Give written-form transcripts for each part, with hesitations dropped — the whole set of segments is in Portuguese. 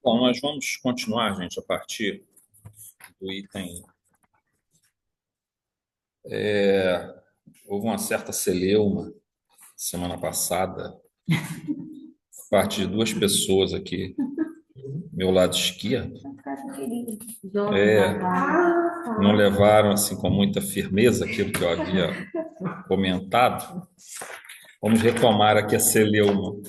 Bom, nós vamos continuar, gente, a partir do item. Houve uma certa celeuma semana passada, por parte de duas pessoas aqui, meu lado esquerdo, não levaram assim com muita firmeza aquilo que eu havia comentado. Vamos retomar aqui a celeuma.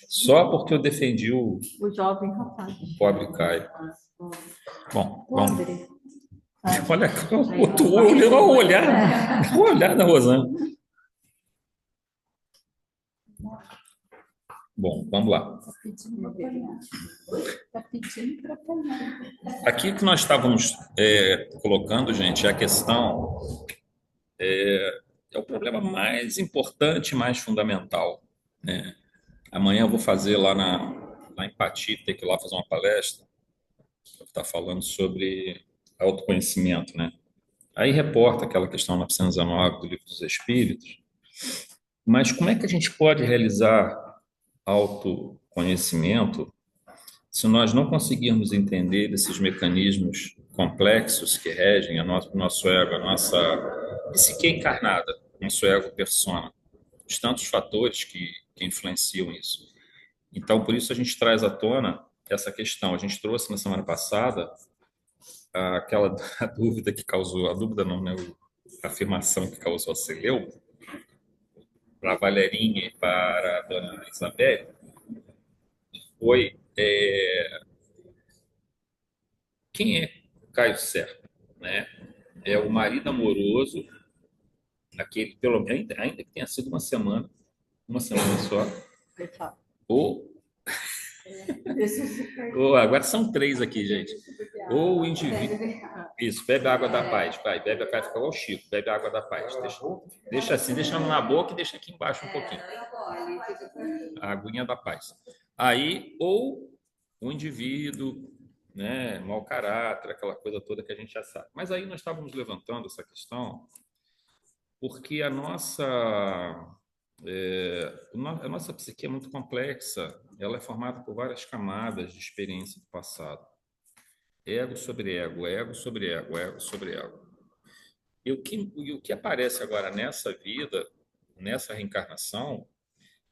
Só porque eu defendi o jovem rapaz. o pobre Caio. Bom, vamos. Olha, o olhar da Rosana. Bom, vamos lá. Aqui que nós estávamos colocando, gente, é a questão, é o problema mais importante, mais fundamental, né? Amanhã eu vou fazer lá em Pati, ter que ir lá fazer uma palestra, está falando sobre autoconhecimento, né? Aí reporta aquela questão 919 do Livro dos Espíritos, mas como é que a gente pode realizar autoconhecimento se nós não conseguirmos entender esses mecanismos complexos que regem o nosso ego, a nossa psique encarnada, nosso ego persona, os tantos fatores que influenciam isso. Então, por isso a gente traz à tona essa questão. A gente trouxe na semana passada aquela a dúvida que causou, a dúvida não, né? A afirmação que causou a celeuma para a Valerinha e para a dona Isabel foi quem é Caio Serra, né? É o marido amoroso, aquele, pelo menos, ainda que tenha sido uma semana só, ou, ou agora são três aqui, gente. Ou o indivíduo. Isso, bebe a água da paz, vai, bebe a paz, fica igual o Chico, bebe a água da paz. Deixa assim, deixando na boca e deixa aqui embaixo um pouquinho. A aguinha da paz. Aí, ou o indivíduo, né, mau caráter, aquela coisa toda que a gente já sabe. Mas aí nós estávamos levantando essa questão porque a nossa psique é muito complexa, ela é formada por várias camadas de experiência do passado. Ego sobre ego, ego sobre ego, ego sobre ego. E o que aparece agora nessa vida, nessa reencarnação,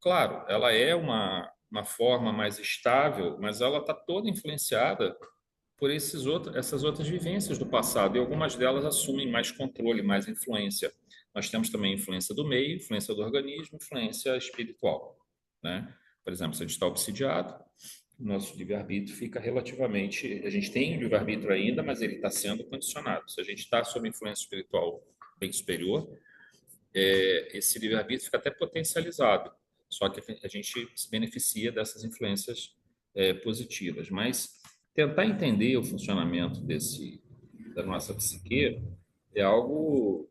claro, ela é uma forma mais estável, mas ela está toda influenciada por essas outras vivências do passado, e algumas delas assumem mais controle, mais influência. Nós temos também influência do meio, influência do organismo, influência espiritual, né? Por exemplo, se a gente está obsidiado, o nosso livre-arbítrio fica relativamente... A gente tem o livre-arbítrio ainda, mas ele está sendo condicionado. Se a gente está sob influência espiritual bem superior, esse livre-arbítrio fica até potencializado, só que a gente se beneficia dessas influências positivas. Mas tentar entender o funcionamento da nossa psique é algo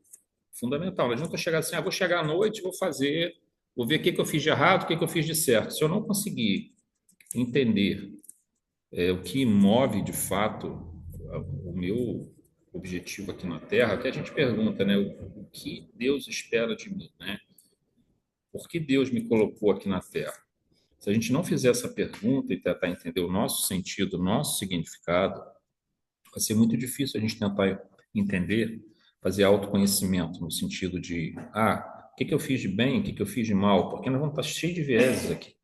fundamental. Não adianta chegar assim, vou chegar à noite, vou ver o que eu fiz de errado, o que eu fiz de certo. Se eu não conseguir entender o que move de fato o meu objetivo aqui na Terra, que a gente pergunta, né, o que Deus espera de mim, né? Por que Deus me colocou aqui na Terra? Se a gente não fizer essa pergunta e tentar entender o nosso sentido, o nosso significado, vai ser muito difícil a gente tentar entender, fazer autoconhecimento no sentido de, o que eu fiz de bem, o que eu fiz de mal, porque nós vamos estar cheios de vieses aqui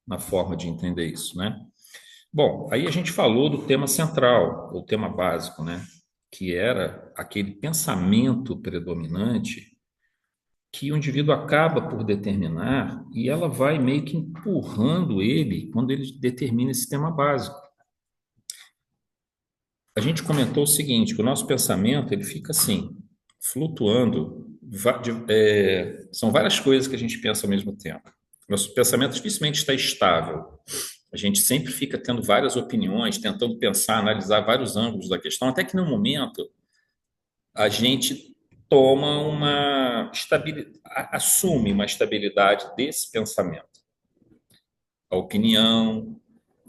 na forma de entender isso, né? Bom, aí a gente falou do tema central, o tema básico, né? Que era aquele pensamento predominante que o indivíduo acaba por determinar e ela vai meio que empurrando ele quando ele determina esse tema básico. A gente comentou o seguinte, que o nosso pensamento ele fica assim, flutuando, são várias coisas que a gente pensa ao mesmo tempo. Nosso pensamento dificilmente está estável. A gente sempre fica tendo várias opiniões, tentando pensar, analisar vários ângulos da questão, até que no momento a gente toma uma estabilidade, assume uma estabilidade desse pensamento. A opinião,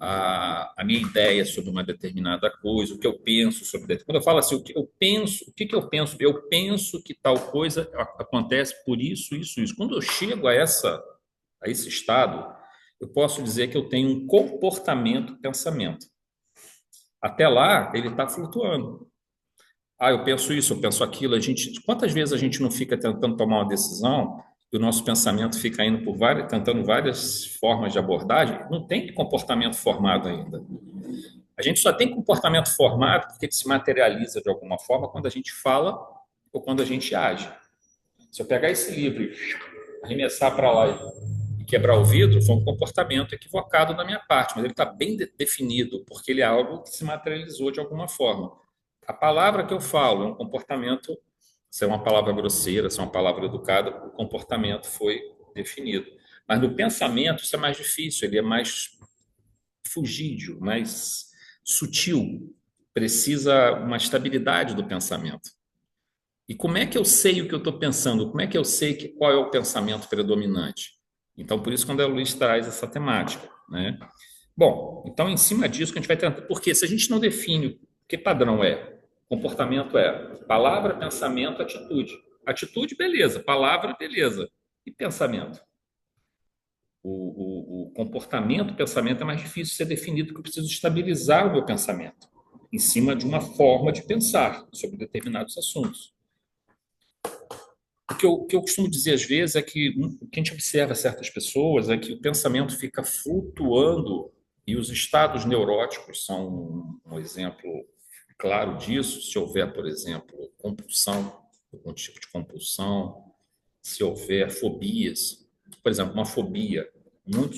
a minha ideia sobre uma determinada coisa, o que eu penso sobre... Quando eu falo assim, o que eu penso, o que que eu penso? Eu penso que tal coisa acontece por isso, isso, isso. Quando eu chego a esse estado, eu posso dizer que eu tenho um comportamento-pensamento. Até lá, ele está flutuando. Ah, eu penso isso, eu penso aquilo. Quantas vezes a gente não fica tentando tomar uma decisão e o nosso pensamento fica indo por tentando várias formas de abordagem? Não tem comportamento formado ainda. A gente só tem comportamento formado porque ele se materializa de alguma forma quando a gente fala ou quando a gente age. Se eu pegar esse livro e arremessar para lá e quebrar o vidro, foi um comportamento equivocado da minha parte, mas ele está bem definido, porque ele é algo que se materializou de alguma forma. A palavra que eu falo é um comportamento, se é uma palavra grosseira, se é uma palavra educada, o comportamento foi definido. Mas no pensamento isso é mais difícil, ele é mais fugídio, mais sutil, precisa uma estabilidade do pensamento. E como é que eu sei o que eu estou pensando? Como é que eu sei qual é o pensamento predominante? Então, por isso, quando a Luiz traz essa temática, né? Bom, então, em cima disso, que a gente vai tentar. Porque se a gente não define o que padrão é, comportamento é palavra, pensamento, atitude. Atitude, beleza. Palavra, beleza. E pensamento? O comportamento, o pensamento é mais difícil de ser definido, porque eu preciso estabilizar o meu pensamento em cima de uma forma de pensar sobre determinados assuntos. O que eu costumo dizer às vezes é que o que a gente observa certas pessoas é que o pensamento fica flutuando e os estados neuróticos são um exemplo claro disso. Se houver, por exemplo, compulsão, algum tipo de compulsão, se houver fobias, por exemplo, uma fobia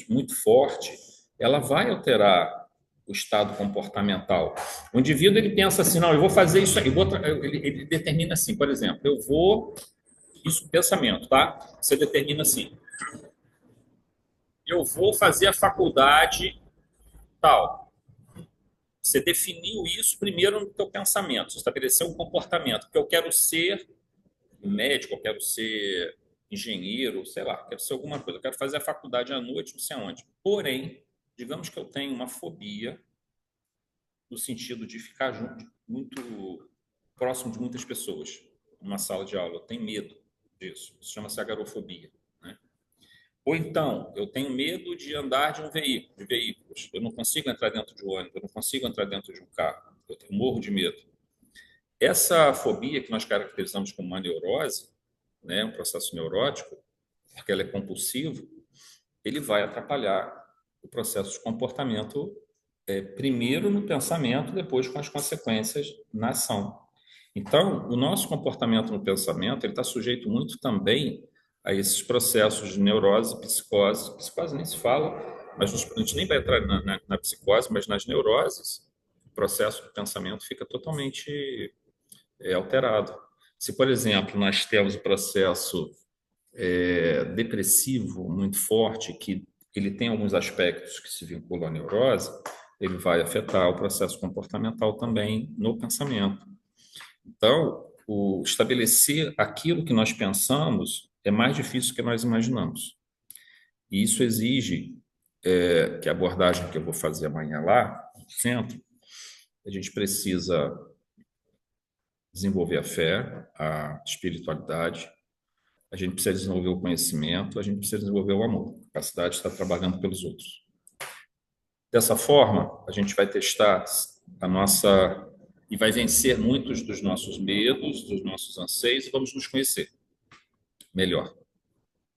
muito forte, ela vai alterar o estado comportamental. O indivíduo ele pensa assim, não, eu vou fazer isso, ele determina assim, por exemplo, eu vou isso, pensamento, tá? Você determina assim: eu vou fazer a faculdade tal. Você definiu isso primeiro no teu pensamento, você estabeleceu um comportamento, porque eu quero ser médico, eu quero ser engenheiro, sei lá, quero ser alguma coisa, eu quero fazer a faculdade à noite, não sei aonde. Porém, digamos que eu tenho uma fobia no sentido de ficar junto, muito próximo de muitas pessoas numa sala de aula. Eu tenho medo disso. Isso chama-se agorafobia, né? Ou então, eu tenho medo de andar de de veículos. Eu não consigo entrar dentro de um ônibus, eu não consigo entrar dentro de um carro. Morro de medo. Essa fobia que nós caracterizamos como uma neurose, né, um processo neurótico, porque ela é compulsivo, ele vai atrapalhar o processo de comportamento, primeiro no pensamento, depois com as consequências na ação. Então, o nosso comportamento no pensamento ele está sujeito muito também a esses processos de neurose, psicose. Psicose nem se fala, mas a gente nem vai entrar na psicose, mas nas neuroses, o processo do pensamento fica totalmente alterado. Se, por exemplo, nós temos o processo depressivo muito forte, que ele tem alguns aspectos que se vinculam à neurose, ele vai afetar o processo comportamental também no pensamento. Então, estabelecer aquilo que nós pensamos é mais difícil do que nós imaginamos. E isso exige que a abordagem que eu vou fazer amanhã lá, no centro, a gente precisa desenvolver a fé, a espiritualidade, a gente precisa desenvolver o conhecimento, a gente precisa desenvolver o amor, a capacidade de estar trabalhando pelos outros. Dessa forma, a gente vai testar a nossa e vai vencer muitos dos nossos medos, dos nossos anseios e vamos nos conhecer melhor,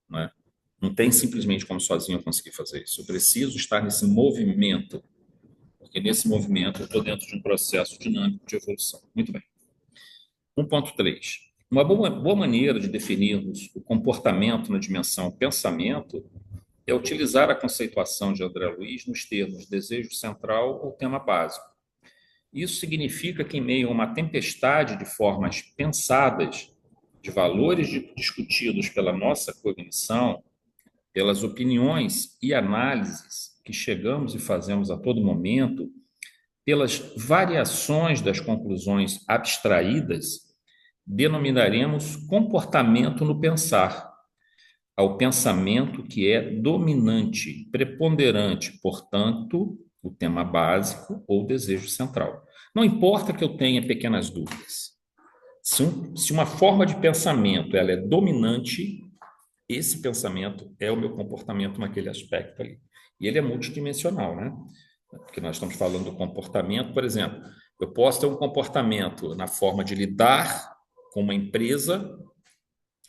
não é? Não tem simplesmente como sozinho eu conseguir fazer isso. Eu preciso estar nesse movimento, porque nesse movimento eu estou dentro de um processo dinâmico de evolução. Muito bem. 1.3. Uma boa maneira de definirmos o comportamento na dimensão pensamento é utilizar a conceituação de André Luiz nos termos desejo central ou tema básico. Isso significa que, em meio a uma tempestade de formas pensadas, de valores discutidos pela nossa cognição, pelas opiniões e análises que chegamos e fazemos a todo momento, pelas variações das conclusões abstraídas, denominaremos comportamento no pensar, ao pensamento que é dominante, preponderante, portanto, o tema básico ou desejo central. Não importa que eu tenha pequenas dúvidas. Se uma forma de pensamento ela é dominante, Esse pensamento é o meu comportamento naquele aspecto ali. E ele é multidimensional, né? Porque nós estamos falando do comportamento, por exemplo, eu posso ter um comportamento na forma de lidar com uma empresa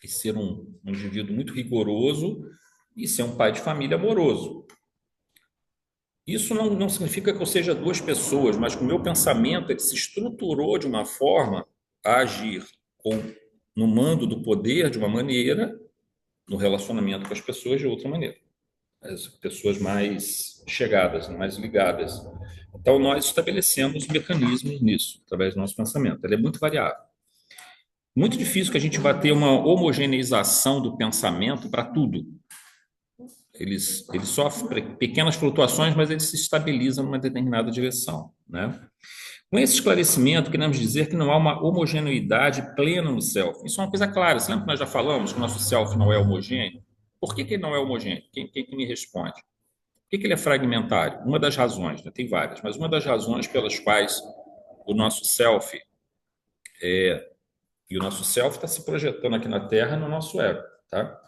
e ser um indivíduo muito rigoroso e ser um pai de família amoroso. Isso não significa que eu seja duas pessoas, mas que o meu pensamento ele se estruturou de uma forma a agir com, no mando do poder de uma maneira, no relacionamento com as pessoas de outra maneira. As pessoas mais chegadas, mais ligadas. Então, nós estabelecemos mecanismos nisso, através do nosso pensamento. Ele é muito variável. Muito difícil que a gente vá ter uma homogeneização do pensamento para tudo. Eles sofrem pequenas flutuações, mas eles se estabilizam numa determinada direção, né? Com esse esclarecimento, queremos dizer que não há uma homogeneidade plena no self. Isso é uma coisa clara. Você lembra que nós já falamos que o nosso self não é homogêneo? Por que ele não é homogêneo? Quem me responde? Por que ele é fragmentário? Uma das razões, né? Tem várias, mas uma das razões pelas quais o nosso self e o nosso self está se projetando aqui na Terra no nosso ego, tá?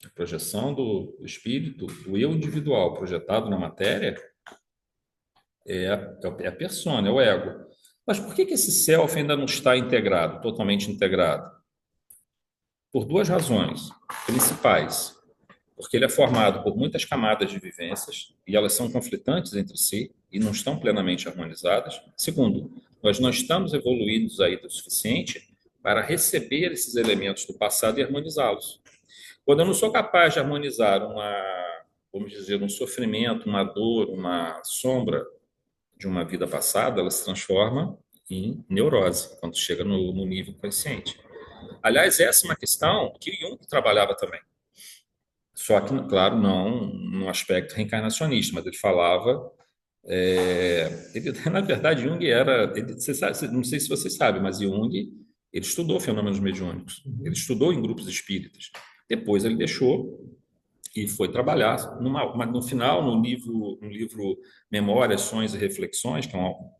A projeção do espírito, do eu individual projetado na matéria é a persona, é o ego. Mas por que esse self ainda não está integrado, totalmente integrado? Por duas razões principais. Porque ele é formado por muitas camadas de vivências e elas são conflitantes entre si e não estão plenamente harmonizadas. Segundo, nós não estamos evoluídos aí o suficiente para receber esses elementos do passado e harmonizá-los. Quando eu não sou capaz de harmonizar vamos dizer, um sofrimento, uma dor, uma sombra de uma vida passada, ela se transforma em neurose, quando chega no nível consciente. Aliás, essa é uma questão que Jung trabalhava também. Só que, claro, não no aspecto reencarnacionista, mas ele falava. Na verdade, Jung era. Você sabe, não sei se você sabe, mas Jung ele estudou fenômenos mediúnicos, ele estudou em grupos espíritas. Depois ele deixou e foi trabalhar no final, no livro Memórias, Sonhos e Reflexões, que é um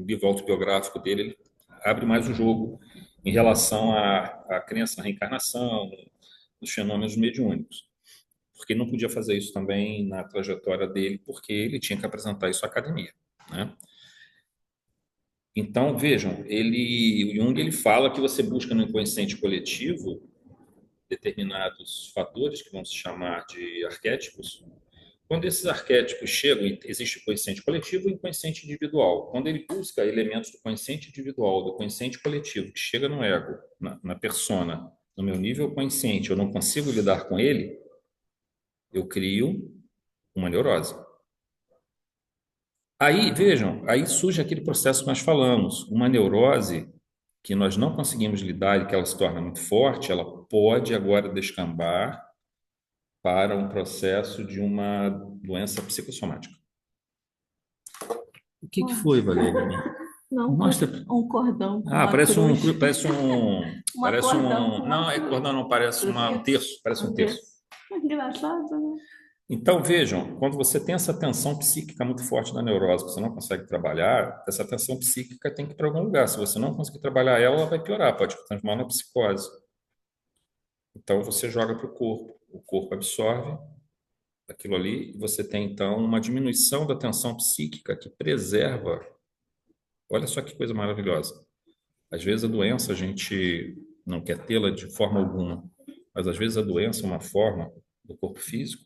livro autobiográfico dele, ele abre mais o jogo em relação à crença na reencarnação, nos fenômenos mediúnicos. Porque ele não podia fazer isso também na trajetória dele, porque ele tinha que apresentar isso à academia, né? Então, vejam, o Jung ele fala que você busca no inconsciente coletivo determinados fatores que vão se chamar de arquétipos. Quando esses arquétipos chegam, existe o consciente coletivo e o inconsciente individual. Quando ele busca elementos do consciente individual, do consciente coletivo, que chega no ego, na persona, no meu nível consciente, eu não consigo lidar com ele, eu crio uma neurose. Aí, vejam, aí surge aquele processo que nós falamos, uma neurose que nós não conseguimos lidar e que ela se torna muito forte, ela pode agora descambar para um processo de uma doença psicossomática. O que foi, Valéria? Não, Mostra. um cordão com Ah, uma parece um, cruz. parece um, Uma parece cordão com um, uma não é cruz. cordão, não, parece um terço, parece um Um terço. terço. Engraçado, né? Então, vejam, quando você tem essa tensão psíquica muito forte da neurose, que você não consegue trabalhar, essa tensão psíquica tem que ir para algum lugar. Se você não conseguir trabalhar ela, ela vai piorar, pode transformar numa psicose. Então, você joga para o corpo absorve aquilo ali, e você tem, então, uma diminuição da tensão psíquica que preserva. Olha só que coisa maravilhosa. Às vezes a doença a gente não quer tê-la de forma alguma, mas às vezes a doença é uma forma do corpo físico,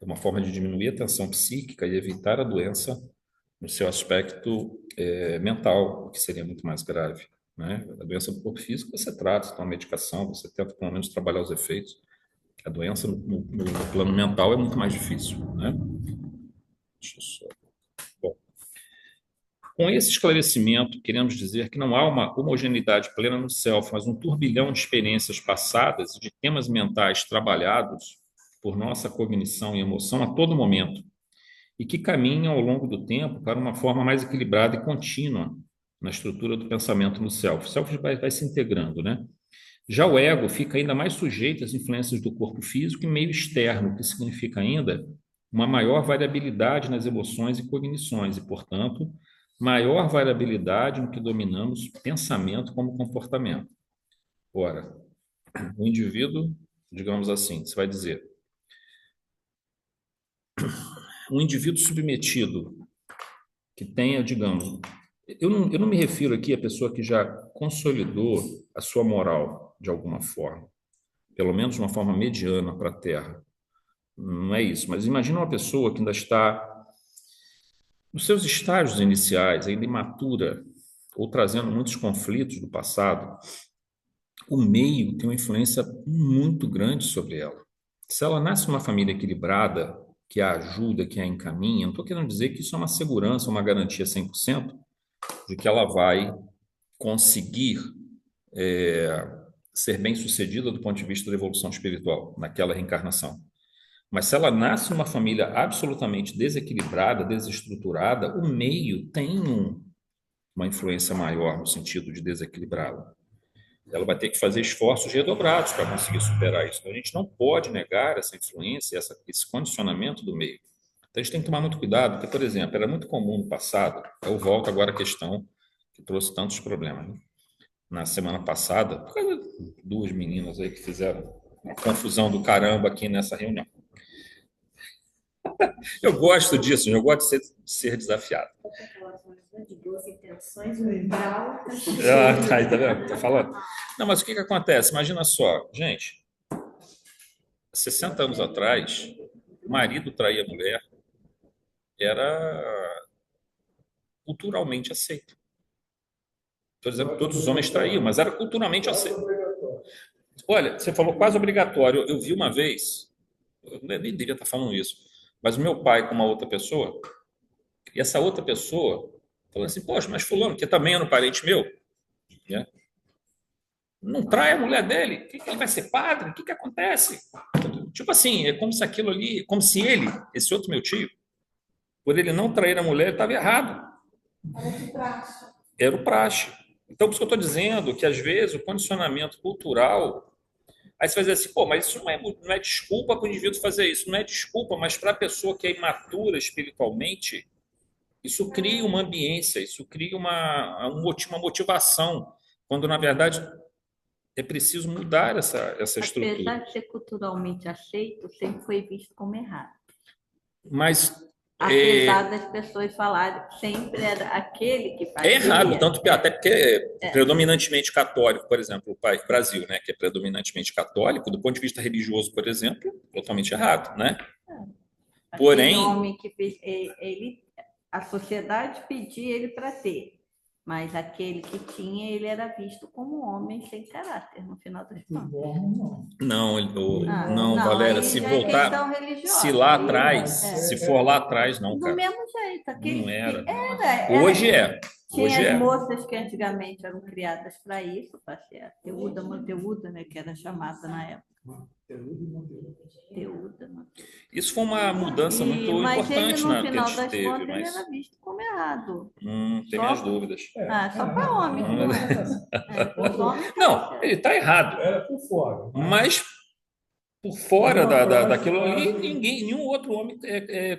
é uma forma de diminuir a tensão psíquica e evitar a doença no seu aspecto mental, o que seria muito mais grave, né? A doença do corpo físico você trata, toma medicação, você tenta pelo menos trabalhar os efeitos. A doença no plano mental é muito mais difícil, né? Deixa eu só... Bom, com esse esclarecimento, queremos dizer que não há uma homogeneidade plena no self, mas um turbilhão de experiências passadas e de temas mentais trabalhados por nossa cognição e emoção a todo momento, e que caminham ao longo do tempo para uma forma mais equilibrada e contínua na estrutura do pensamento no self. O self vai se integrando, né? Já o ego fica ainda mais sujeito às influências do corpo físico e meio externo, o que significa ainda uma maior variabilidade nas emoções e cognições, e, portanto, maior variabilidade no que dominamos pensamento como comportamento. Ora, o indivíduo digamos assim, você vai dizer, um indivíduo submetido que tenha, digamos, eu não me refiro aqui à pessoa que já consolidou a sua moral de alguma forma, pelo menos de uma forma mediana para a Terra. Não é isso, mas imagina uma pessoa que ainda está nos seus estágios iniciais, ainda imatura, ou trazendo muitos conflitos do passado. O meio tem uma influência muito grande sobre ela. Se ela nasce numa família equilibrada, que a ajuda, que a encaminha, não estou querendo dizer que isso é uma segurança, uma garantia 100% de que ela vai conseguir ser bem-sucedida do ponto de vista da evolução espiritual, naquela reencarnação. Mas se ela nasce numa família absolutamente desequilibrada, desestruturada, o meio tem uma influência maior no sentido de desequilibrá-la. Ela vai ter que fazer esforços redobrados para conseguir superar isso. Então, a gente não pode negar essa influência, esse condicionamento do meio. Então, a gente tem que tomar muito cuidado, porque, por exemplo, era muito comum no passado, eu volto agora à questão que trouxe tantos problemas, né? Na semana passada, por causa de duas meninas aí que fizeram uma confusão do caramba aqui nessa reunião. Eu gosto disso, eu gosto de ser desafiado. De boas intenções, um grau. Ah, tá, tá vendo? Tô falando. Não, mas o que que acontece? Imagina só, gente, 60 anos atrás, o marido trair a mulher era culturalmente aceito. Por exemplo, todos os homens traíam, mas era culturalmente aceito. Olha, você falou quase obrigatório. Eu vi uma vez, eu nem deveria estar falando isso, mas o meu pai com uma outra pessoa, e essa outra pessoa falou assim: poxa, mas fulano, que também era um parente meu, né? Não trai a mulher dele, ele vai ser padre? O que acontece? Tipo assim, é como se aquilo ali, como se ele, esse outro meu tio, por ele não trair a mulher, estava errado. Era o praxe. Então, por isso que eu estou dizendo que, às vezes, o condicionamento cultural. Aí você vai dizer assim, pô, mas isso não é desculpa para o indivíduo fazer isso. Não é desculpa, mas para a pessoa que é imatura espiritualmente, isso cria uma ambiência, isso cria uma motivação, quando, na verdade, é preciso mudar essa estrutura. Apesar de ser culturalmente aceito, sempre foi visto como errado. Mas Apesar das pessoas falarem, sempre era aquele que fazia. é errado, tanto que até porque é predominantemente católico, por exemplo, o país Brasil, né, que é predominantemente católico, do ponto de vista religioso, por exemplo, totalmente errado, né? Aquele Porém, homem que fez, a sociedade pedia ele para ter, mas aquele que tinha, ele era visto como um homem sem caráter, no final das contas. não, Não, Valéria, aí se já é questão voltar, religiosa. se lá atrás, se for lá atrás, não, Do cara, mesmo jeito, aquele não era. era. Hoje é, Tinha hoje as é. moças que antigamente eram criadas para isso, para ser a Teuda Manteuda, né, que era chamada na época. Teuda Manteuda. Isso foi uma mudança muito Mas ele, importante no que a final gente das teve, contas, ele mas era visto como errado. tem minhas dúvidas. Só para homem. Os homens Não, ele está errado. Era por fora. Mas por fora daquilo ali, nenhum outro homem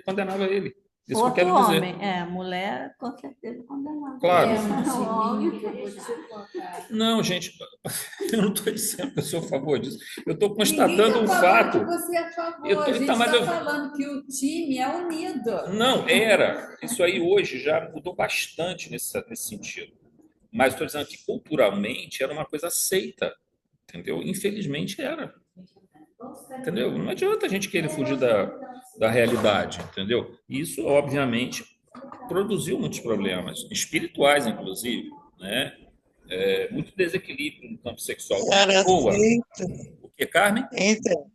condenava ele. Isso que eu outro quero dizer. homem, mulher com certeza condenada. Claro. Homem. Não, gente, eu não estou dizendo que eu sou a favor disso. Eu estou constatando um fato. Você é a favor. A gente está falando que o time é unido. Não, era. Isso aí hoje já mudou bastante nesse sentido. Mas estou dizendo que culturalmente era uma coisa aceita. Entendeu? Infelizmente era. Entendeu? Não adianta a gente querer fugir da realidade, entendeu? Isso, obviamente, produziu muitos problemas, espirituais, inclusive, né? Muito desequilíbrio no campo sexual. Era Boa. aceita. O que, Carmen? Então,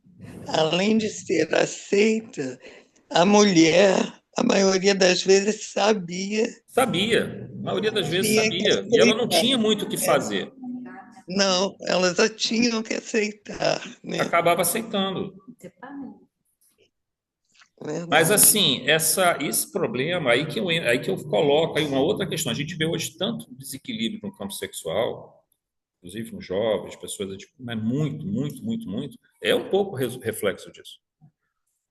além de ser aceita, a mulher, a maioria das vezes, sabia. Sabia. A maioria das vezes sabia. E ela não tinha muito o que fazer. Não, elas já tinham que aceitar. Né? Acabava aceitando. Verdade. Mas, assim, esse problema aí que eu coloco aí uma outra questão. A gente vê hoje tanto desequilíbrio no campo sexual, inclusive nos jovens, pessoas, mas muito, muito, muito, muito. É um pouco reflexo disso.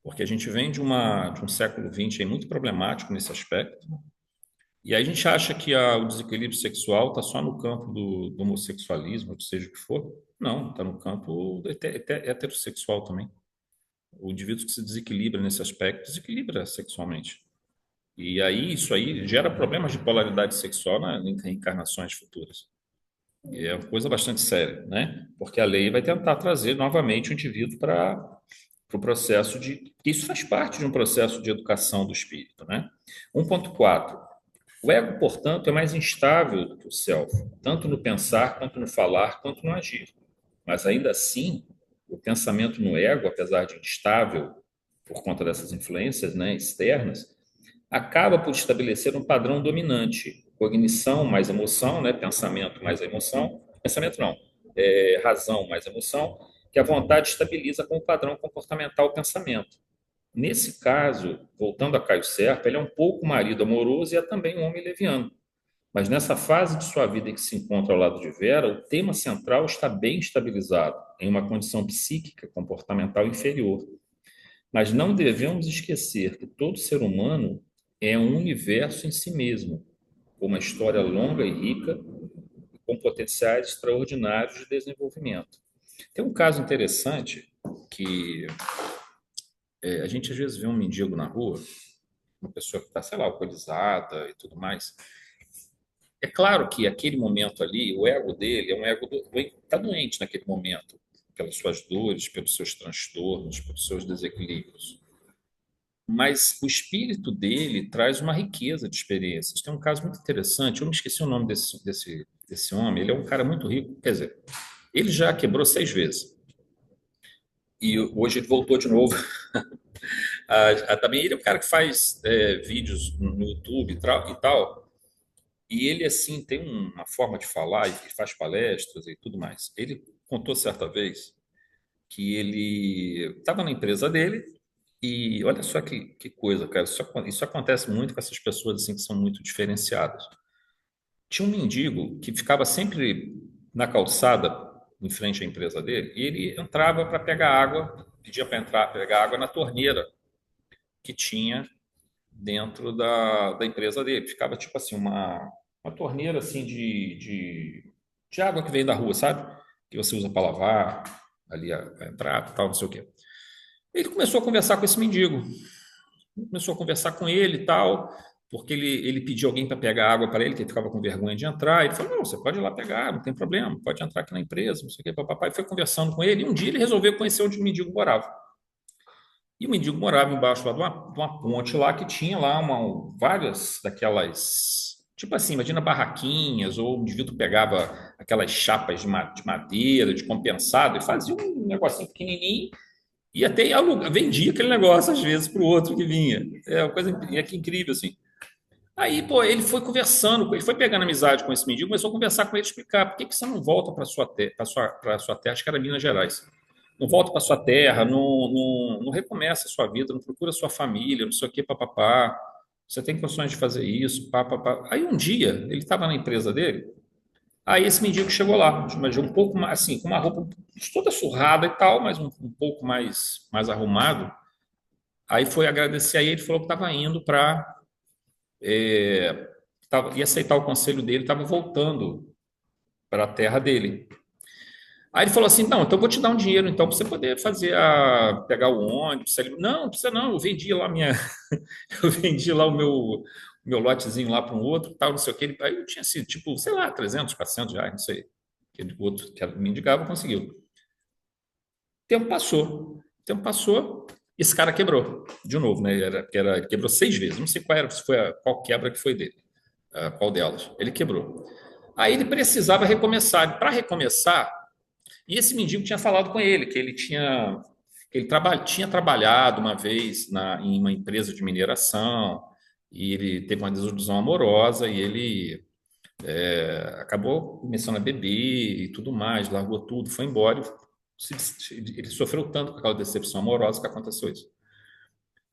Porque a gente vem de um século XX aí muito problemático nesse aspecto. E aí a gente acha que o desequilíbrio sexual está só no campo do homossexualismo, ou seja o que for. Não, está no campo heterossexual também. O indivíduo que se desequilibra nesse aspecto desequilibra sexualmente. E aí isso aí gera problemas de polaridade sexual em reencarnações futuras. E é uma coisa bastante séria, né? Porque a lei vai tentar trazer novamente o indivíduo para o processo de... Isso faz parte de um processo de educação do espírito, né? 1.4. O ego, portanto, é mais instável do que o self, tanto no pensar, quanto no falar, quanto no agir. Mas ainda assim, o pensamento no ego, apesar de instável por conta dessas influências, né, externas, acaba por estabelecer um padrão dominante. Cognição mais emoção, né, pensamento mais emoção, pensamento não, razão mais emoção, que a vontade estabiliza com o padrão comportamental pensamento. Nesse caso, voltando a Caio Serpa, ele é um pouco marido amoroso e é também um homem leviano. Mas nessa fase de sua vida em que se encontra ao lado de Vera, o tema central está bem estabilizado, em uma condição psíquica comportamental inferior. Mas não devemos esquecer que todo ser humano é um universo em si mesmo, com uma história longa e rica, com potenciais extraordinários de desenvolvimento. Tem um caso interessante que a gente às vezes vê um mendigo na rua, uma pessoa que está, sei lá, alcoolizada e tudo mais. É claro que aquele momento ali, o ego dele é um ego está doente naquele momento, pelas suas dores, pelos seus transtornos, pelos seus desequilíbrios. Mas o espírito dele traz uma riqueza de experiências. Tem um caso muito interessante, eu me esqueci o nome desse homem, ele é um cara muito rico, quer dizer, ele já quebrou 6 vezes. E hoje ele voltou de novo. Também ele é um cara que faz vídeos no YouTube e tal. E ele, assim, tem uma forma de falar e faz palestras e tudo mais. Ele contou certa vez que ele estava na empresa dele e olha só que coisa, cara. Isso acontece muito com essas pessoas assim que são muito diferenciadas. Tinha um mendigo que ficava sempre na calçada em frente à empresa dele e ele entrava para pegar água, pedia para entrar, pegar água na torneira que tinha dentro da empresa dele. Ficava tipo assim, uma torneira assim de água que vem da rua, sabe? Que você usa para lavar, ali a entrada, tal, não sei o quê. Ele começou a conversar com esse mendigo. Começou a conversar com ele e tal, porque ele pediu alguém para pegar água para ele, que ele ficava com vergonha de entrar. Ele falou: não, você pode ir lá pegar, não tem problema, pode entrar aqui na empresa, não sei o quê, papapá. E foi conversando com ele. E um dia ele resolveu conhecer onde o mendigo morava. E o mendigo morava embaixo lá de uma ponte lá que tinha lá várias daquelas. Tipo assim, imagina barraquinhas, ou o indivíduo pegava aquelas chapas de madeira, de compensado, e fazia um negocinho pequenininho e até vendia aquele negócio às vezes para o outro que vinha. É uma coisa que incrível, assim. Aí, pô, ele foi conversando, ele foi pegando amizade com esse mendigo, começou a conversar com ele, explicar por que você não volta para sua terra, acho que era Minas Gerais. Não volta para sua terra, não recomeça a sua vida, não procura a sua família, não sei o que, papapá. Você tem condições de fazer isso, papapá. Aí um dia, ele estava na empresa dele, aí esse mendigo chegou lá, mas um pouco mais, assim, com uma roupa toda surrada e tal, mas um pouco mais arrumado. Aí foi agradecer a ele, falou que estava indo para ia aceitar o conselho dele, estava voltando para a terra dele. Aí ele falou assim: não, então eu vou te dar um dinheiro então para você poder pegar o ônibus. Não, não precisa não, eu vendi lá eu vendi lá o meu lotezinho lá para um outro, tal, não sei o que. Aí eu tinha sido, tipo, sei lá, 300, 400 reais, não sei. O outro que me indicava conseguiu. Tempo passou, esse cara quebrou de novo, né? Ele quebrou 6 vezes, não sei qual quebra que foi dele, qual delas. Ele quebrou. Aí ele precisava recomeçar. Para recomeçar, e esse mendigo tinha falado com ele que tinha trabalhado uma vez em uma empresa de mineração e ele teve uma desilusão amorosa e ele acabou começando a beber e tudo mais, largou tudo, foi embora. Ele sofreu tanto com aquela decepção amorosa que aconteceu isso.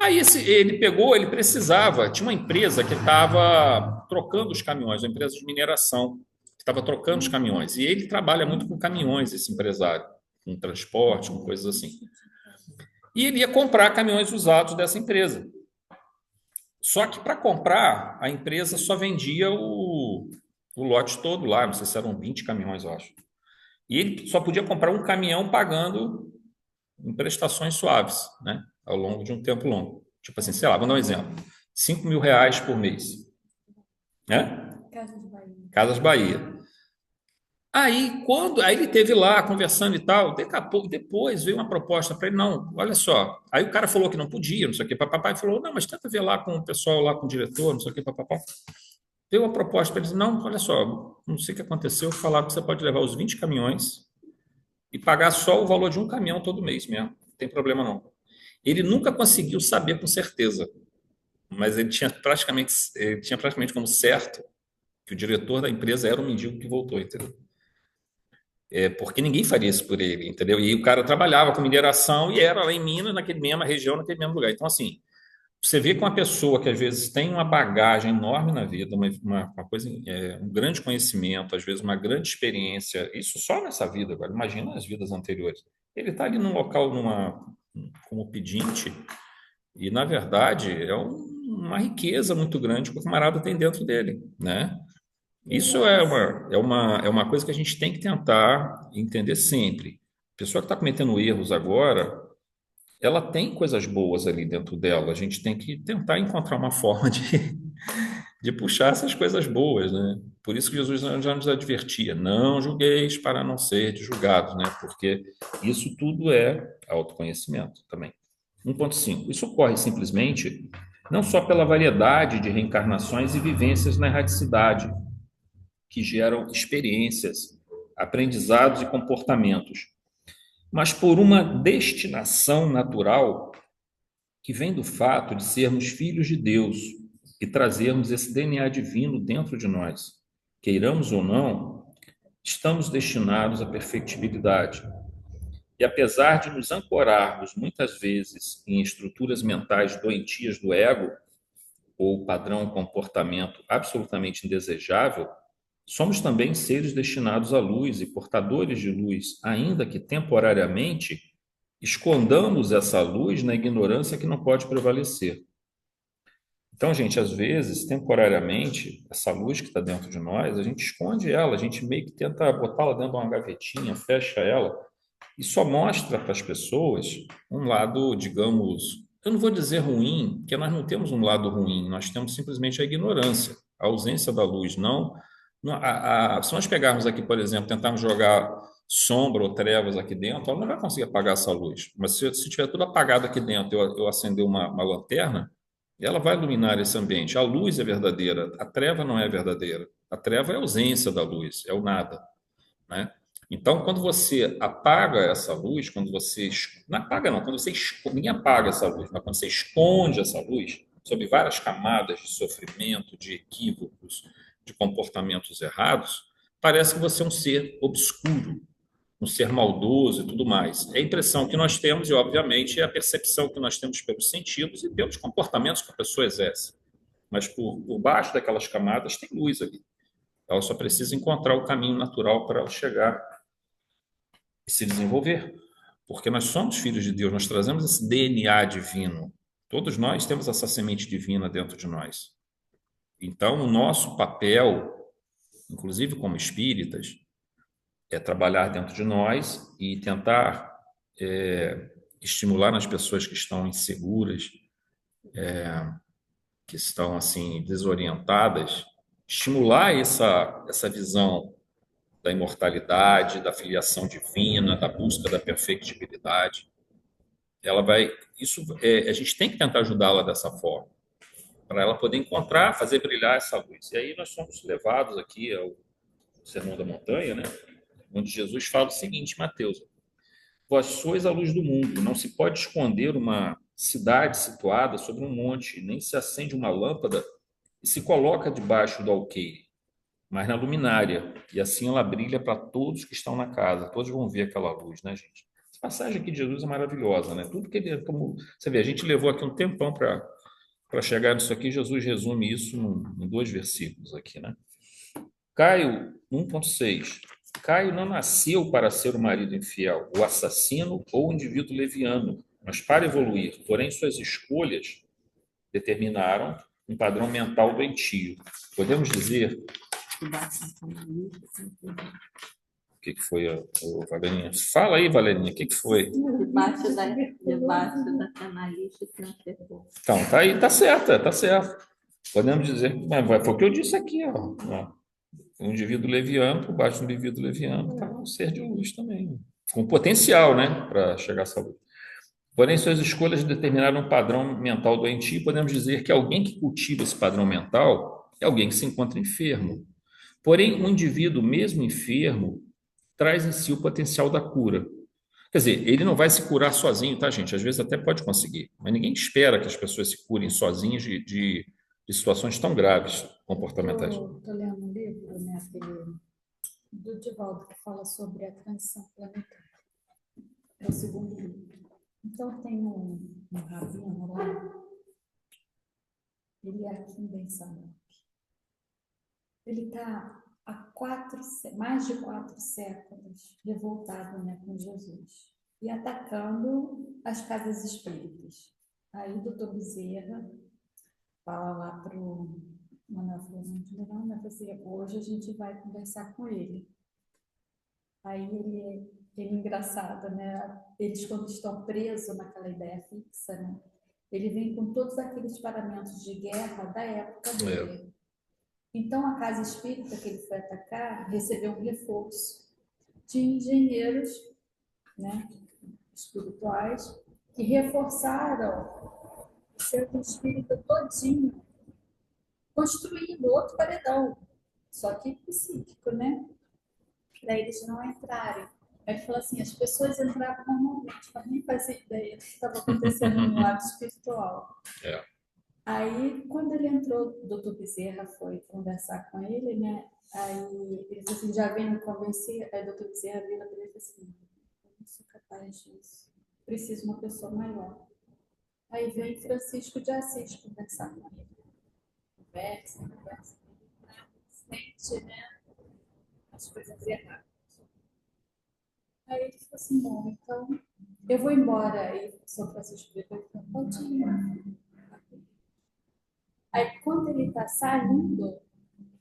Aí ele precisava, tinha uma empresa que estava trocando os caminhões, uma empresa de mineração, que estava trocando os caminhões. E ele trabalha muito com caminhões, esse empresário, com transporte, com coisas assim. E ele ia comprar caminhões usados dessa empresa. Só que para comprar, a empresa só vendia o lote todo lá, não sei se eram 20 caminhões, eu acho. E ele só podia comprar um caminhão pagando em prestações suaves, né? Ao longo de um tempo longo. Tipo assim, sei lá, vou dar um exemplo. R$ 5.000 por mês, né? Casa de Bahia. Casas Bahia. Aí ele teve lá conversando e tal, daqui a pouco, depois veio uma proposta para ele, não, olha só. Aí o cara falou que não podia, não sei o que, papapá, e falou, não, mas tenta ver lá com o pessoal, lá com o diretor, não sei o que, papapá. Deu a proposta para ele, não, olha só, não sei o que aconteceu, falaram que você pode levar os 20 caminhões e pagar só o valor de um caminhão todo mês mesmo, não tem problema não. Ele nunca conseguiu saber com certeza, mas ele tinha praticamente como certo que o diretor da empresa era um mendigo que voltou, entendeu? Porque ninguém faria isso por ele, entendeu? E o cara trabalhava com mineração e era lá em Minas, naquele mesma região, naquele mesmo lugar. Então, assim, você vê que uma pessoa que às vezes tem uma bagagem enorme na vida, uma coisa, um grande conhecimento, às vezes uma grande experiência, isso só nessa vida, agora, imagina as vidas anteriores. Ele está ali num local, como pedinte, e na verdade é uma riqueza muito grande que o camarada tem dentro dele, né? Isso é uma coisa que a gente tem que tentar entender sempre. A pessoa que está cometendo erros agora, ela tem coisas boas ali dentro dela. A gente tem que tentar encontrar uma forma de puxar essas coisas boas, né? Por isso que Jesus já nos advertia: não julgueis para não ser julgados, né? Porque isso tudo é autoconhecimento também. 1.5. Isso ocorre simplesmente não só pela variedade de reencarnações e vivências na erradicidade, que geram experiências, aprendizados e comportamentos, mas por uma destinação natural que vem do fato de sermos filhos de Deus e trazermos esse DNA divino dentro de nós. Queiramos ou não, estamos destinados à perfectibilidade. E apesar de nos ancorarmos muitas vezes em estruturas mentais doentias do ego, ou padrão comportamento absolutamente indesejável, somos também seres destinados à luz e portadores de luz, ainda que temporariamente escondamos essa luz na ignorância que não pode prevalecer. Então, gente, às vezes, temporariamente, essa luz que está dentro de nós, a gente esconde ela, a gente meio que tenta botá-la dentro de uma gavetinha, fecha ela, e só mostra para as pessoas um lado, digamos, eu não vou dizer ruim, porque nós não temos um lado ruim, nós temos simplesmente a ignorância, a ausência da luz. Se nós pegarmos aqui, por exemplo, tentarmos jogar sombra ou trevas aqui dentro, ela não vai conseguir apagar essa luz. Mas se tiver tudo apagado aqui dentro, eu acender uma lanterna, ela vai iluminar esse ambiente. A luz é verdadeira, a treva não é verdadeira. A treva é a ausência da luz, é o nada, né? Então, quando você apaga essa luz, quando você não apaga não, quando você ninguém apaga essa luz, mas quando você esconde essa luz sob várias camadas de sofrimento, de equívocos, de comportamentos errados, parece que você é um ser obscuro, um ser maldoso e tudo mais. É a impressão que nós temos e, obviamente, é a percepção que nós temos pelos sentidos e pelos comportamentos que a pessoa exerce. Mas por baixo daquelas camadas tem luz ali. Ela só precisa encontrar o caminho natural para ela chegar e se desenvolver. Porque nós somos filhos de Deus, nós trazemos esse DNA divino. Todos nós temos essa semente divina dentro de nós. Então, o nosso papel, inclusive como espíritas, é trabalhar dentro de nós e tentar estimular nas pessoas que estão inseguras, que estão assim desorientadas, estimular essa visão da imortalidade, da filiação divina, da busca da perfectibilidade. A gente tem que tentar ajudá-la dessa forma, para ela poder encontrar, fazer brilhar essa luz. E aí nós somos levados aqui ao Sermão da Montanha, né? Onde Jesus fala o seguinte, Mateus: vós sois a luz do mundo, não se pode esconder uma cidade situada sobre um monte, nem se acende uma lâmpada e se coloca debaixo do alqueire, mas na luminária, e assim ela brilha para todos que estão na casa. Todos vão ver aquela luz, né, gente? Essa passagem aqui de Jesus é maravilhosa, né? Tudo que ele, como você vê, a gente levou aqui um tempão para chegar nisso aqui. Jesus resume isso em 2 versículos aqui, né? Caio 1.6. Caio não nasceu para ser o marido infiel, o assassino ou o indivíduo leviano, mas para evoluir. Porém, suas escolhas determinaram um padrão mental doentio. Podemos dizer O que que foi, Valerinha? Fala aí, Valerinha, o que que foi? Debaixo da canalice tem um terror. Então, tá aí, tá certo, tá certo. Podemos dizer, mas foi o que eu disse aqui, ó. Um indivíduo leviano, por baixo do indivíduo leviano, está um ser de luz também, com potencial, né, para chegar à saúde. Porém, suas escolhas determinaram um padrão mental doentio, podemos dizer que alguém que cultiva esse padrão mental é alguém que se encontra enfermo. Porém, um indivíduo, mesmo enfermo, traz em si o potencial da cura. Quer dizer, ele não vai se curar sozinho, tá, gente? Às vezes até pode conseguir, mas ninguém espera que as pessoas se curem sozinhas de situações tão graves comportamentais. Eu estou lendo um livro, né, aquele do Divaldo, que fala sobre a transição planetária. É o segundo livro. Então, tem um rabino lá, ele é aqui em Ben Samar. Ele está há mais de 4 séculos revoltado, né, com Jesus e atacando as casas espíritas. Aí o doutor Bezerra fala lá para o Manuel Florante, né, assim, hoje a gente vai conversar com ele. Aí ele é engraçado, né? Eles, quando estão presos naquela ideia fixa, né? Ele vem com todos aqueles paramentos de guerra da época dele. Então, a casa espírita que ele foi atacar recebeu um reforço de engenheiros, né, espirituais que reforçaram o centro espírita todinho, construindo outro paredão, só que psíquico, né? Para eles não entrarem. Aí ele falou assim, as pessoas entravam normalmente, mas nem fazia ideia do que estava acontecendo no lado espiritual. Aí, quando ele entrou, o doutor Bezerra foi conversar com ele, né? Aí ele disse assim, já vem me convencer? Aí o doutor Bezerra vira para ele e falou assim, eu não sou capaz disso, preciso de uma pessoa maior. Aí vem Francisco de Assis conversar com ele. Conversa, sente, né? As coisas erradas. Aí ele falou assim, bom, então eu vou embora. Aí São Francisco de Assis falou, pode ir. Aí quando ele está saindo,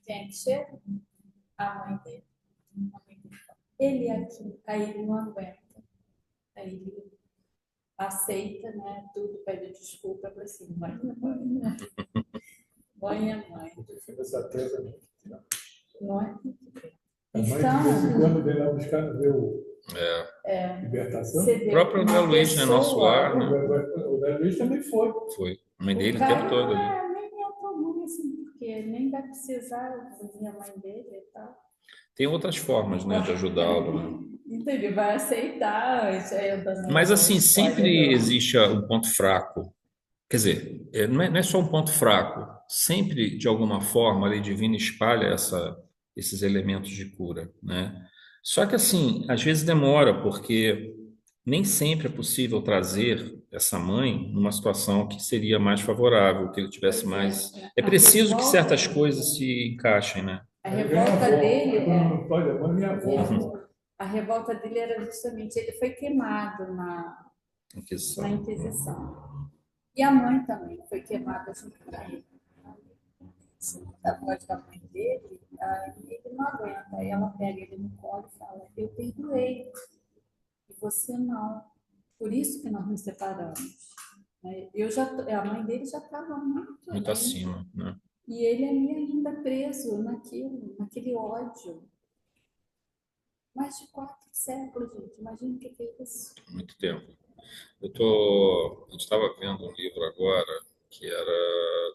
quem é que chega? A mãe dele. Ele aqui, aí ele não aguenta. Aí ele aceita, né? Tudo, pede desculpa para assim, mãe. Mãe. Essa tesa, Não é? a mãe de vez em quando vem lá buscar ver o Libertação. O próprio André Luiz, né? Nosso lar, né? O André Luiz também foi. Foi. A mãe dele o tempo todo ali. Nem é tão ruim assim, porque nem vai precisar ouvir a mãe dele e tal. Tem outras formas, né, de ajudá-lo, né? Então ele vai aceitar. Mas assim, sempre existe um ponto fraco. Quer dizer, não é só um ponto fraco. Sempre, de alguma forma, a lei divina espalha esses elementos de cura, né? Só que assim, às vezes demora, porque nem sempre é possível trazer essa mãe numa situação que seria mais favorável, que ele tivesse mais. É preciso que certas coisas se encaixem, né? A revolta dele. Não pode, a mãe é minha avó. A revolta dele era justamente, ele foi queimado na Inquisição. E a mãe também foi queimada junto com ele. A voz da mãe dele, aí ele não aguenta. Aí ela pega ele no colo e fala, eu perdoei, e você não. Por isso que nós nos separamos. A mãe dele já estava muito acima, né? E ele ali ainda preso naquele ódio. Mais de 4 séculos, gente. Imagina o que é isso. Muito tempo. A gente estava vendo um livro agora que era...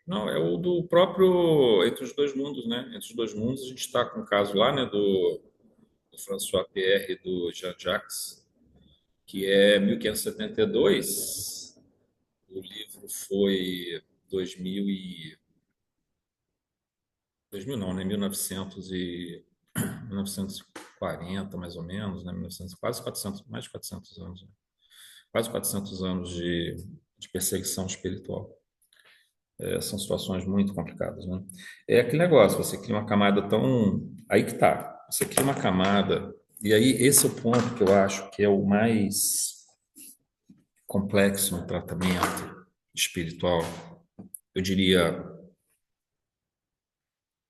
Não, é o do próprio Entre os Dois Mundos, né? Entre os Dois Mundos, a gente está com um caso lá, né, do François Pierre e do Jean-Jacques, que é 1572. O livro foi 2000 não, né? 1940, mais ou menos, né? 1900, quase 400, mais de 400 anos, né? Quase 400 anos de perseguição espiritual. São situações muito complicadas, né? É aquele negócio, você cria uma camada tão... Aí que tá, você cria uma camada, e aí esse é o ponto que eu acho que é o mais complexo no tratamento espiritual, eu diria,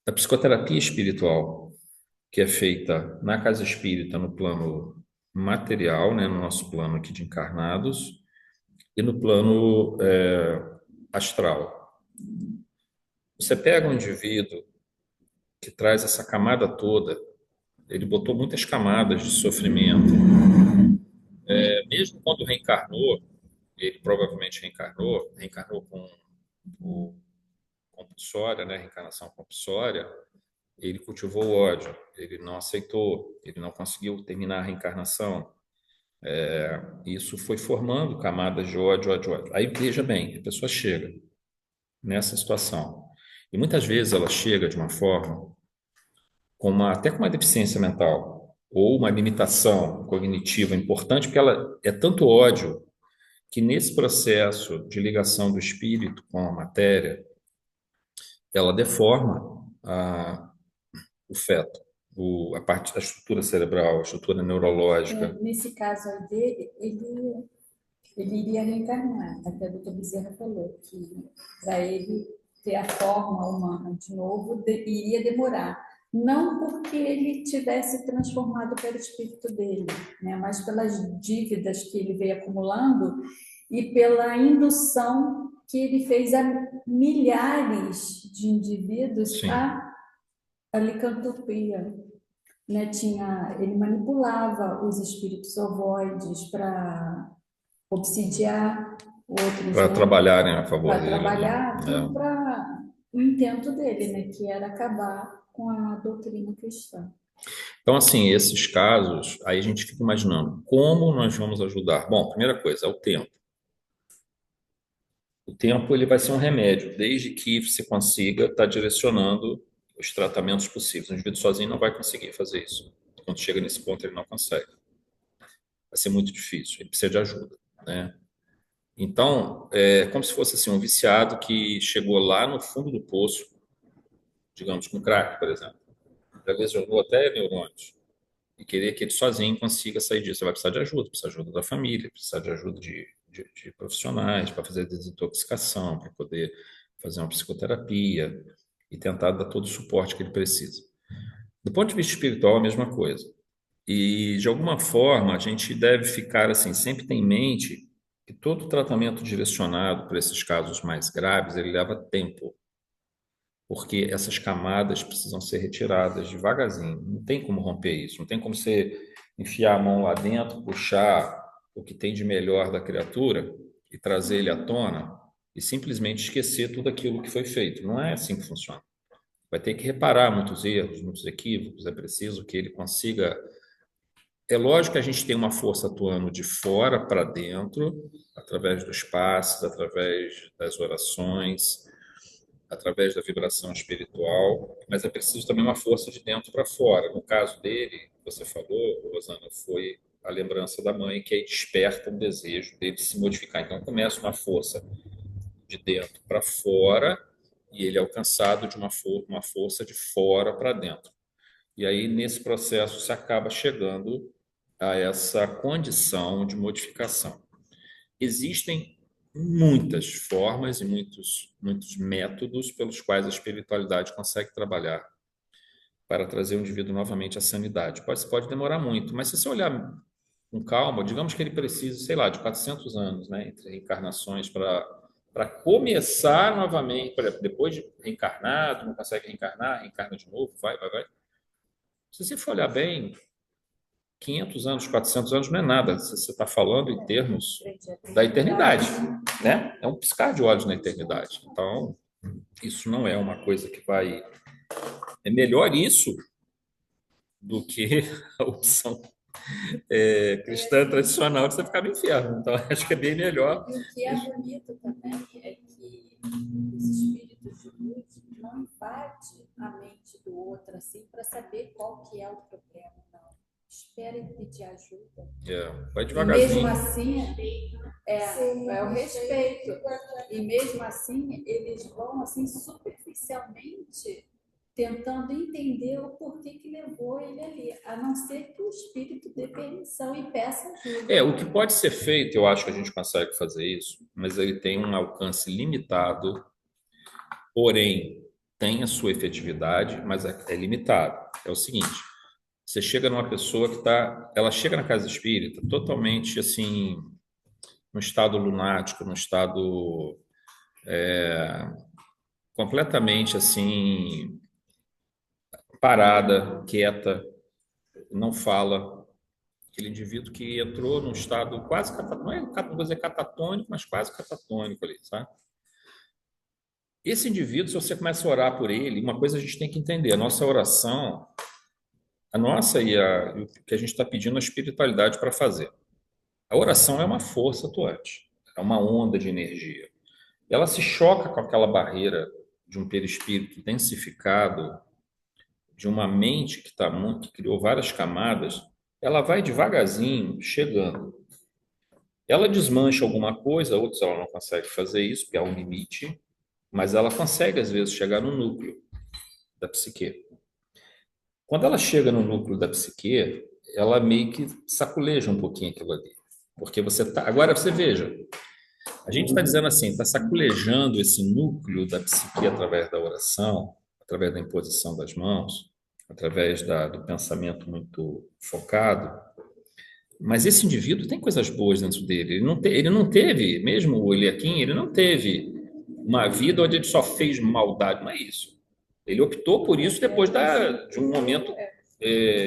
da psicoterapia espiritual, que é feita na casa espírita, no plano material, né, no nosso plano aqui de encarnados, e no plano astral. Você pega um indivíduo que traz essa camada toda, ele botou muitas camadas de sofrimento. Mesmo quando reencarnou, ele provavelmente reencarnou com o compulsória, né, reencarnação compulsória, ele cultivou o ódio, ele não aceitou, ele não conseguiu terminar a reencarnação. Isso foi formando camadas de ódio, ódio, ódio. Aí, veja bem, a pessoa chega nessa situação. E muitas vezes ela chega de uma forma, até com uma deficiência mental, ou uma limitação cognitiva importante, porque ela é tanto ódio que nesse processo de ligação do espírito com a matéria, ela deforma o feto, a parte da estrutura cerebral, a estrutura neurológica. Nesse caso aí dele, ele iria reencarnar. Até o doutor Bezerra falou que para ele ter a forma humana de novo, iria demorar. Não porque ele tivesse transformado pelo espírito dele, né? Mas pelas dívidas que ele veio acumulando e pela indução que ele fez a milhares de indivíduos a licantropia. Né? Ele manipulava os espíritos ovoides para obsidiar outros, para trabalharem a favor dele. Para trabalhar para o intento dele, né? Que era acabar com a doutrina cristã. Então, assim, esses casos, aí a gente fica imaginando como nós vamos ajudar. Bom, primeira coisa, é o tempo. O tempo ele vai ser um remédio, desde que você consiga estar direcionando os tratamentos possíveis. O indivíduo sozinho não vai conseguir fazer isso. Quando chega nesse ponto, ele não consegue. Vai ser muito difícil, ele precisa de ajuda, né? Então, é como se fosse assim, um viciado que chegou lá no fundo do poço, digamos, com crack, por exemplo. Já lesionou até neurônios. E querer que ele sozinho consiga sair disso. Você vai precisar de ajuda, precisa de ajuda da família, precisa de ajuda de profissionais para fazer desintoxicação, para poder fazer uma psicoterapia e tentar dar todo o suporte que ele precisa. Do ponto de vista espiritual, a mesma coisa. E, de alguma forma, a gente deve ficar assim, sempre ter em mente que todo tratamento direcionado para esses casos mais graves, ele leva tempo. Porque essas camadas precisam ser retiradas devagarzinho. Não tem como romper isso. Não tem como você enfiar a mão lá dentro, puxar o que tem de melhor da criatura e trazer ele à tona e simplesmente esquecer tudo aquilo que foi feito. Não é assim que funciona. Vai ter que reparar muitos erros, muitos equívocos. É preciso que ele consiga... É lógico que a gente tem uma força atuando de fora para dentro, através dos passos, através das orações, através da vibração espiritual, mas é preciso também uma força de dentro para fora. No caso dele, você falou, Rosana, foi a lembrança da mãe que aí desperta um desejo dele se modificar. Então começa uma força de dentro para fora e ele é alcançado de uma força de fora para dentro. E aí, nesse processo, se acaba chegando a essa condição de modificação. Existem muitas formas e muitos métodos pelos quais a espiritualidade consegue trabalhar para trazer o indivíduo novamente à sanidade. Pode demorar muito, mas se você olhar com calma, digamos que ele precisa, sei lá, de 400 anos, né, entre reencarnações para começar novamente, por exemplo, depois de reencarnado, não consegue reencarnar, reencarna de novo, vai. Se você for olhar bem, 500 anos, 400 anos não é nada. Você está falando em termos da eternidade, né? É um piscar de olhos na eternidade. Então, isso não é uma coisa que vai... É melhor isso do que a opção cristã tradicional de você ficar no inferno. Então, acho que é bem melhor. E o que é bonito também é que os espíritos de luz não invadem a mente do outro assim para saber qual que é o problema, não. Espera pedir ajuda. Vai devagarzinho. E mesmo assim, é o respeito. E mesmo assim, eles vão assim superficialmente tentando entender o porquê que levou ele ali, a não ser que o espírito dê permissão e peça ajuda. O que pode ser feito, eu acho que a gente consegue fazer isso, mas ele tem um alcance limitado, porém tem a sua efetividade, mas é limitado. É o seguinte, Você chega numa pessoa que ela chega na casa espírita totalmente assim, num estado lunático, num estado completamente assim, parada, quieta, não fala. Aquele indivíduo que entrou num estado quase catatônico, não vou dizer catatônico, mas quase catatônico ali, sabe? Esse indivíduo, se você começa a orar por ele, uma coisa a gente tem que entender, a nossa oração, a nossa o que a gente está pedindo a espiritualidade para fazer. A oração é uma força atuante, é uma onda de energia. Ela se choca com aquela barreira de um perispírito densificado, de uma mente que criou várias camadas, ela vai devagarzinho chegando. Ela desmancha alguma coisa, outros ela não consegue fazer isso, porque há um limite, mas ela consegue, às vezes, chegar no núcleo da psique. Quando ela chega no núcleo da psique, ela meio que saculeja um pouquinho aquilo ali. Porque você tá. Agora você veja, a gente está dizendo assim, está saculejando esse núcleo da psique através da oração, através da imposição das mãos, através do pensamento muito focado. Mas esse indivíduo tem coisas boas dentro dele. Ele não teve, mesmo o Eliakim, ele não teve uma vida onde ele só fez maldade, não é isso. Ele optou por isso depois de um momento,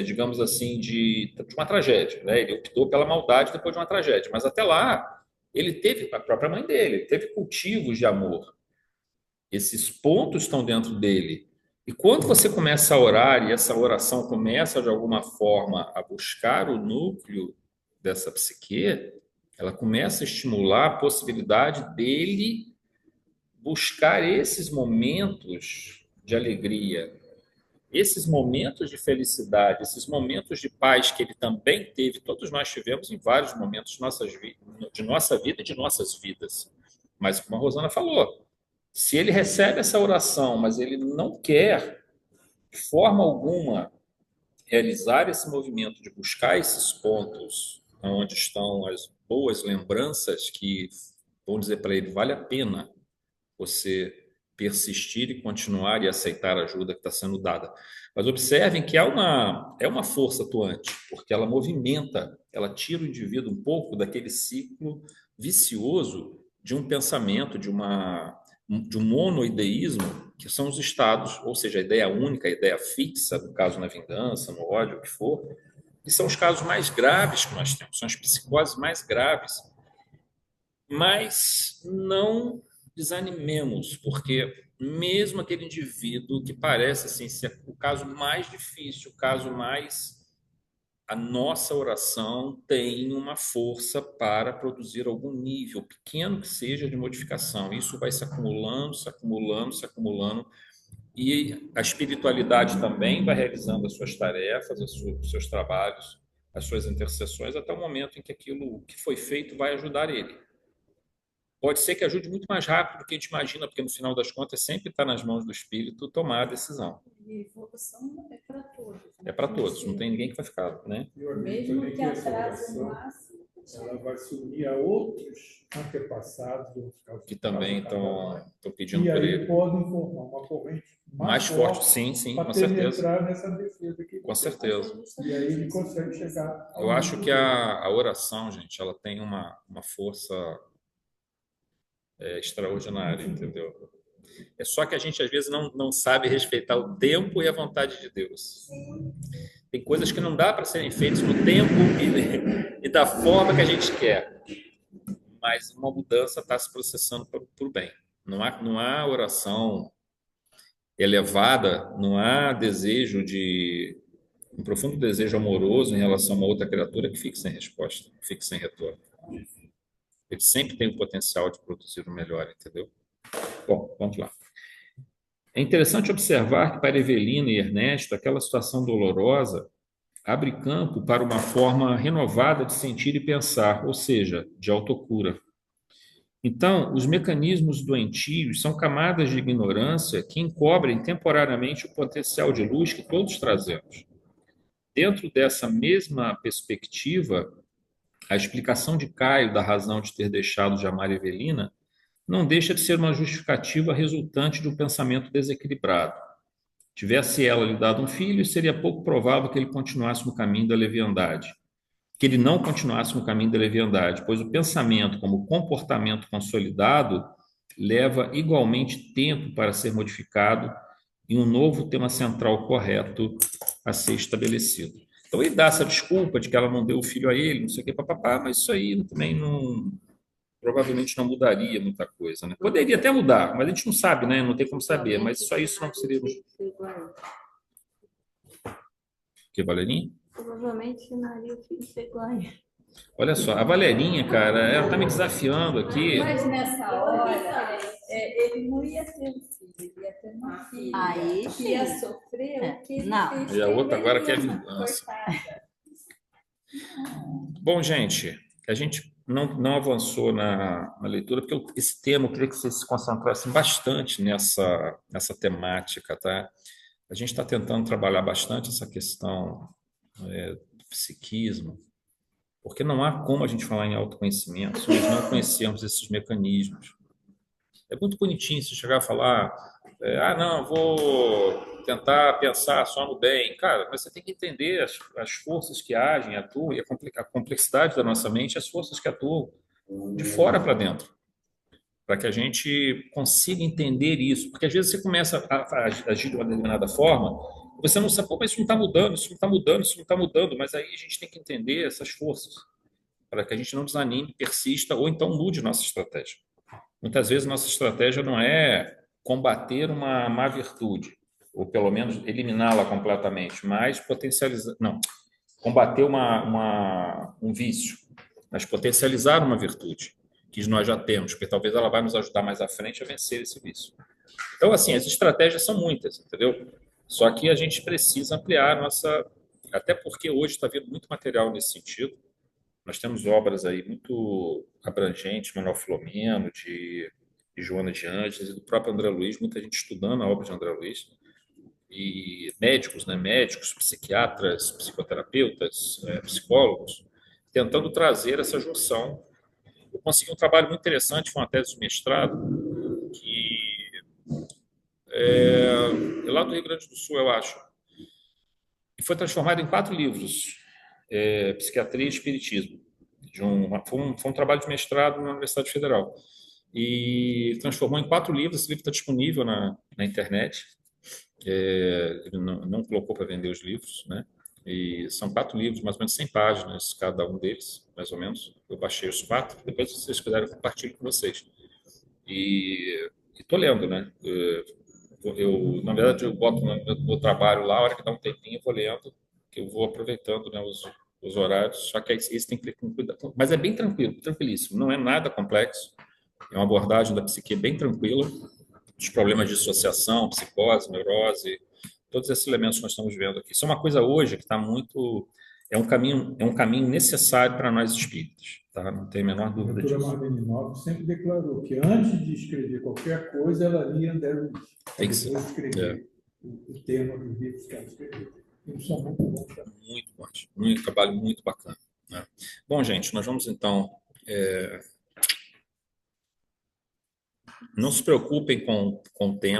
digamos assim, de uma tragédia. Né? Ele optou pela maldade depois de uma tragédia. Mas até lá, ele teve a própria mãe dele, ele teve cultivos de amor. Esses pontos estão dentro dele. E quando você começa a orar e essa oração começa, de alguma forma, a buscar o núcleo dessa psique, ela começa a estimular a possibilidade dele buscar esses momentos de alegria, esses momentos de felicidade, esses momentos de paz que ele também teve, todos nós tivemos em vários momentos de nossa vida e de nossas vidas. Mas, como a Rosana falou, se ele recebe essa oração, mas ele não quer, de forma alguma, realizar esse movimento de buscar esses pontos onde estão as boas lembranças que vão dizer para ele, vale a pena você persistir e continuar e aceitar a ajuda que está sendo dada. Mas observem que é uma força atuante, porque ela movimenta, ela tira o indivíduo um pouco daquele ciclo vicioso de um pensamento, de um monoideísmo, que são os estados, ou seja, a ideia única, a ideia fixa, no caso na vingança, no ódio, o que for, que são os casos mais graves que nós temos, são as psicoses mais graves. Mas não desanimemos, porque mesmo aquele indivíduo que parece assim, ser o caso mais difícil, o caso mais... A nossa oração tem uma força para produzir algum nível, pequeno que seja, de modificação. Isso vai se acumulando, se acumulando, se acumulando. E a espiritualidade também vai realizando as suas tarefas, os seus trabalhos, as suas intercessões, até o momento em que aquilo que foi feito vai ajudar ele. Pode ser que ajude muito mais rápido do que a gente imagina, porque no final das contas sempre está nas mãos do espírito tomar a decisão. E evolução é para todos. É para todos, não tem ninguém que vai ficar, né? Mesmo que atrase no máximo. Ela vai se unir a outros antepassados que também estão pedindo por ele. E aí podem formar uma corrente mais forte, sim, com certeza. Nessa defesa aqui. Com certeza. E aí ele consegue chegar. Eu acho que a oração, gente, ela tem uma força extraordinária, entendeu? É só que a gente às vezes não sabe respeitar o tempo e a vontade de Deus. Tem coisas que não dá para serem feitas no tempo e da forma que a gente quer. Mas uma mudança está se processando para o bem. Não há oração elevada, não há um profundo desejo amoroso em relação a uma outra criatura que fique sem resposta, que fique sem retorno. Ele sempre tem o potencial de produzir o melhor, entendeu? Bom, vamos lá. É interessante observar que para Evelina e Ernesto, aquela situação dolorosa abre campo para uma forma renovada de sentir e pensar, ou seja, de autocura. Então, os mecanismos doentios são camadas de ignorância que encobrem temporariamente o potencial de luz que todos trazemos. Dentro dessa mesma perspectiva, a explicação de Caio da razão de ter deixado de amar Evelina não deixa de ser uma justificativa resultante de um pensamento desequilibrado. Tivesse ela lhe dado um filho, seria pouco provável que ele continuasse no caminho da leviandade. Que ele não continuasse no caminho da leviandade, pois o pensamento, como comportamento consolidado, leva igualmente tempo para ser modificado e um novo tema central correto a ser estabelecido. Então, ele dá essa desculpa de que ela não deu o filho a ele, não sei o que, papapá, mas isso aí também não, provavelmente não mudaria muita coisa, né? Poderia até mudar, mas a gente não sabe, né? Não tem como saber, mas só isso não seria... Que, Valerinha? Provavelmente ensinaria o filho a ser igual a ele. Olha só, a Valerinha, cara, ela tá me desafiando aqui. Mas nessa hora, ele não ia ter um filho, ele ia ter uma filha. Aí que ia sofrer o que ele fez. E a outra agora quer vingança. Bom, gente, a gente não avançou na leitura, porque esse tema, eu queria que vocês se concentrassem bastante nessa temática, tá? A gente está tentando trabalhar bastante essa questão do psiquismo, porque não há como a gente falar em autoconhecimento se nós não conhecermos esses mecanismos. É muito bonitinho se chegar a falar, não, vou tentar pensar só no bem. Cara, mas você tem que entender as forças que agem, atuam, e a complexidade da nossa mente, as forças que atuam de fora para dentro, para que a gente consiga entender isso. Porque às vezes você começa a agir de uma determinada forma, você não sabe, mas isso não está mudando, isso não está mudando, isso não está mudando, mas aí a gente tem que entender essas forças, para que a gente não desanime, persista, ou então mude nossa estratégia. Muitas vezes nossa estratégia não é combater uma má virtude, ou pelo menos eliminá-la completamente, mas potencializar, não, combater um vício, mas potencializar uma virtude que nós já temos, porque talvez ela vai nos ajudar mais à frente a vencer esse vício. Então, assim, as estratégias são muitas, entendeu? Só que a gente precisa ampliar nossa... Até porque hoje está vindo muito material nesse sentido. Nós temos obras aí muito abrangentes, Manuel Filomeno, de Joana de Ângeles e do próprio André Luiz, muita gente estudando a obra de André Luiz. E médicos, né? Médicos, psiquiatras, psicoterapeutas, psicólogos, tentando trazer essa junção. Eu consegui um trabalho muito interessante, foi uma tese de mestrado, que é lá do Rio Grande do Sul, eu acho, e foi transformado em 4 livros, Psiquiatria e Espiritismo. Foi um trabalho de mestrado na Universidade Federal. E transformou em 4 livros. Esse livro está disponível na internet. Ele não colocou para vender os livros, né? E são 4 livros, mais ou menos 100 páginas, cada um deles, mais ou menos. Eu baixei os 4, depois, se vocês quiserem, eu compartilho com vocês. E estou lendo, né? Na verdade, eu boto no meu trabalho lá, a hora que dá um tempinho, eu vou lendo, que eu vou aproveitando, né, os horários, só que esse tem que ler com cuidado. Mas é bem tranquilo, tranquilíssimo, não é nada complexo, é uma abordagem da psique bem tranquila, os problemas de dissociação, psicose, neurose, todos esses elementos que nós estamos vendo aqui. Isso é uma coisa hoje que está muito... É um caminho necessário para nós espíritas, tá? Não tem a menor dúvida disso. A doutora Marlene Nobre sempre declarou que antes de escrever qualquer coisa, ela lia André Luiz. Tem que ser. Escrever o tema dos livros que ela escreveu. Eles são muito bons também. Muito bons. Um trabalho muito bacana, né? Bom, gente, nós vamos então... Não se preocupem com o tempo.